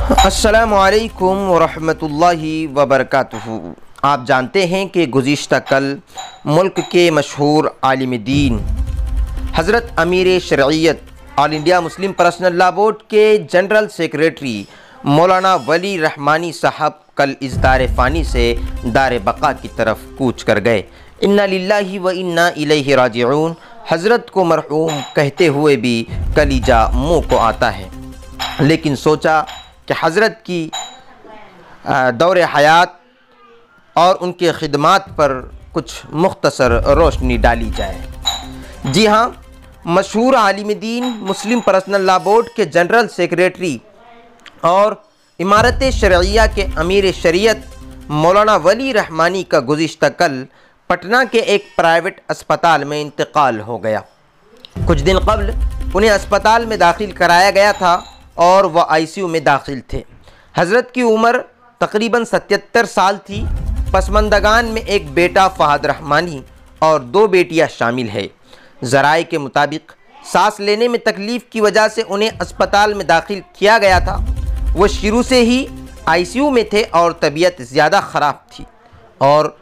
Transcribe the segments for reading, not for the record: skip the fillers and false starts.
अस्सलामुअलैकुम वरहमतुल्लाहि वबरकातुहू। आप जानते हैं कि गुज़िश्ता कल मुल्क के मशहूर आलिम दीन हज़रत अमीर शरइयत all India Muslim personal law board के जनरल सेक्रेटरी मौलाना वली रहमानी साहब कल इस दार फ़ानी से दार बक़ा की तरफ कूच कर गए। इन्ना लिल्लाहि व इन्ना इलैहि राजिऊन। हज़रत को मरहूम कहते हुए भी कलीजा मुँह को आता है, लेकिन सोचा कि हज़रत की दौर हयात और उनके ख़िदमात पर कुछ मुख्तसर रोशनी डाली जाए। जी हाँ, मशहूर आलिम दीन मुस्लिम पर्सनल लॉ बोर्ड के जनरल सेक्रेटरी और इमारत शरइया के अमीर शरीयत मौलाना वली रहमानी का गुज़िश्ता कल पटना के एक प्राइवेट अस्पताल में इंतकाल हो गया। कुछ दिन कबल उन्हें अस्पताल में दाखिल कराया गया था और वह आईसीयू में दाखिल थे। हज़रत की उम्र तकरीबन 77 साल थी। पसमंदगान में एक बेटा फ़हद रहमानी और 2 बेटियां शामिल है। ज़राए के मुताबिक सांस लेने में तकलीफ़ की वजह से उन्हें अस्पताल में दाखिल किया गया था। वो शुरू से ही आईसीयू में थे और तबीयत ज़्यादा ख़राब थी और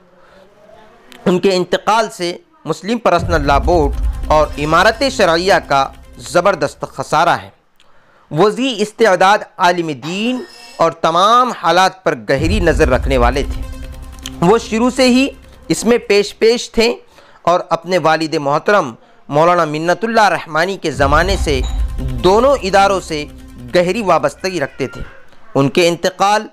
उनके इंतकाल से मुस्लिम पर्सनल लॉ बोर्ड और इमारत शरइया का ज़बरदस्त खसारा है। वज़ी इस्तेदाद आलिम दीन और तमाम हालात पर गहरी नज़र रखने वाले थे। वो शुरू से ही इसमें पेश थे और अपने वालिद मोहतरम मौलाना मिन्नतुल्लाह रहमानी के ज़माने से दोनों इदारों से गहरी वाबस्तगी रखते थे। उनके इंतकाल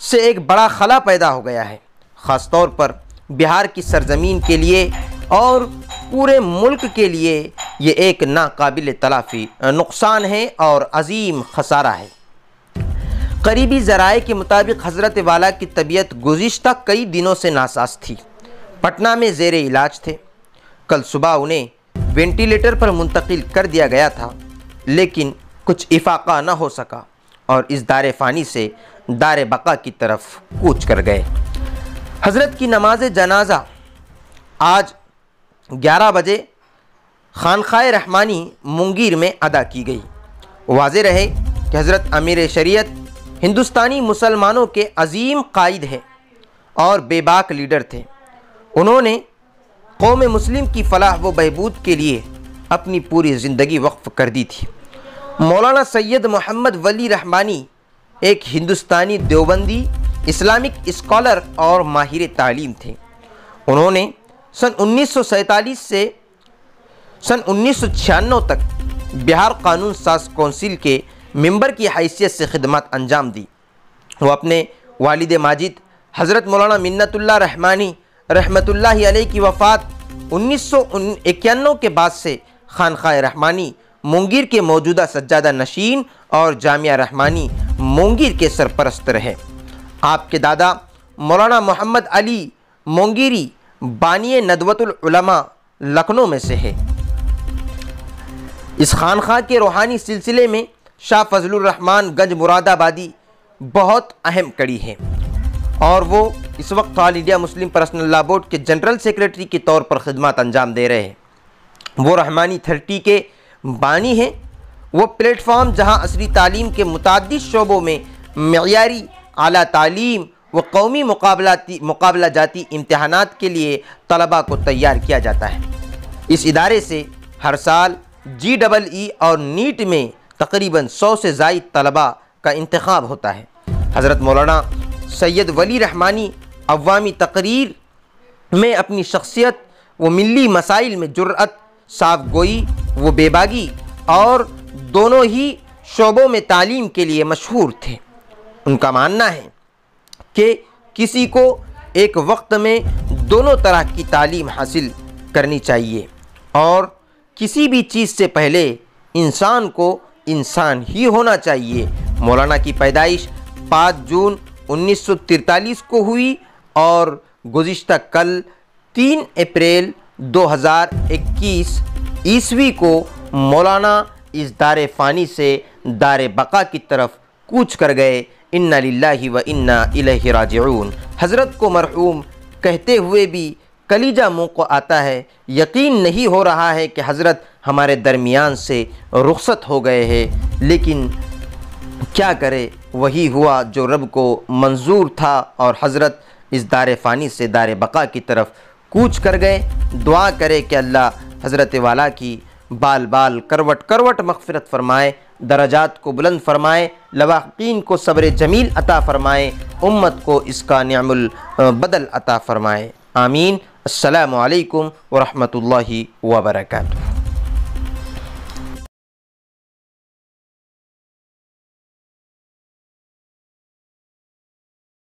से एक बड़ा खला पैदा हो गया है। ख़ास तौर पर बिहार की सरज़मीन के लिए और पूरे मुल्क के लिए ये एक नाकाबिल तलाफ़ी नुकसान है और अजीम खसारा है। करीबी ज़राए के मुताबिक हज़रत वाला की तबीयत गुज़िश्ता कई दिनों से नासाज थी। पटना में ज़ेरे इलाज थे। कल सुबह उन्हें वेंटिलेटर पर मुंतकिल कर दिया गया था, लेकिन कुछ इफ़ाक़ा न हो सका और इस दार फ़ानी से दार बक़ा की तरफ कूच कर गए। हज़रत की नमाज जनाजा आज 11 बजे खानखाए रहमानी मुंगीर में अदा की गई। वाज़े रहे कि हज़रत अमीर शरीयत हिंदुस्तानी मुसलमानों के अजीम कायद हैं और बेबाक लीडर थे। उन्होंने कौम मुस्लिम की फलाह व बहबूद के लिए अपनी पूरी ज़िंदगी वक्फ़ कर दी थी। मौलाना सैयद मोहम्मद वली रहमानी एक हिंदुस्तानी देवबंदी इस्लामिक स्कॉलर और माहिर तालीम थे। उन्होंने सन 1947 से सन 1996 तक बिहार कानून साज कौंसिल के मेंबर की हैसियत से खिदमत अंजाम दी। वो अपने वालिद माजिद हज़रत मौलाना मिन्नतुल्लाह रहमानी रहमतुल्लाहि अलैह की वफ़ात 1991 के बाद से खानखाए रहमानी मुंगीर के मौजूदा सज्जादा नशीन और जामिया रहमानी मुंगीर के सरपरस्त रहे। आपके दादा मौलाना मोहम्मद अली मुंगीरी बानिए नदवतुल उलमा लखनऊ में से है। इस खानखा के रूहानी सिलसिले में शाह फजलुर रहमान गंज मुरादाबादी बहुत अहम कड़ी है और वो इस वक्त all India Muslim personal law board के जनरल सेक्रेटरी के तौर पर खिदमत अंजाम दे रहे हैं। वो रहमानी 30 के बानी हैं। वो प्लेटफॉर्म जहां असरी तालीम के मुताद्दिद शोबों में मयारी आला तालीम व कौमी मुकाबला जाती इम्तहानात के लिए तलबा को तैयार किया जाता है। इस इदारे से हर साल GEE और नीट में तकरीबन 100 से ज़ायद तलबा का इंतखाब होता है। हज़रत मौलाना सैयद वली रहमानी अवामी तकरीर में अपनी शख्सियत व मिली मसाइल में जुर्रत, साफ गोई व बेबागी और दोनों ही शोबों में तालीम के लिए मशहूर थे। उनका मानना है कि किसी को एक वक्त में दोनों तरह की तालीम हासिल करनी चाहिए और किसी भी चीज़ से पहले इंसान को इंसान ही होना चाहिए। मौलाना की पैदाइश 5 जून 1943 को हुई और गुज़िश्ता कल 3 अप्रैल 2021 ईस्वी को मौलाना इस दार फ़ानी से दार बक़ा की तरफ कूच कर गए। इन्ना लिल्लाहि व इन्ना इलैहि राजिऊन। हज़रत को मरहूम कहते हुए भी कलीजा मुँह को आता है। यकीन नहीं हो रहा है कि हज़रत हमारे दरमियान से रुखसत हो गए हैं, लेकिन क्या करे, वही हुआ जो रब को मंजूर था और हज़रत इस दार फ़ानी से दार बका की तरफ कूच कर गए। दुआ करे कि अल्लाह हज़रत वाला की बाल बाल करवट करवट मग़फ़िरत फ़रमाए, दरजात को बुलंद फ़रमाए, लवाक़ीन को सब्र जमील अता फ़रमाए, उम्मत को इसका निअमुल बदल अता फ़रमाए। आमीन। अस्सलामु अलैकुम व रहमतुल्लाहि व बरकातुहू।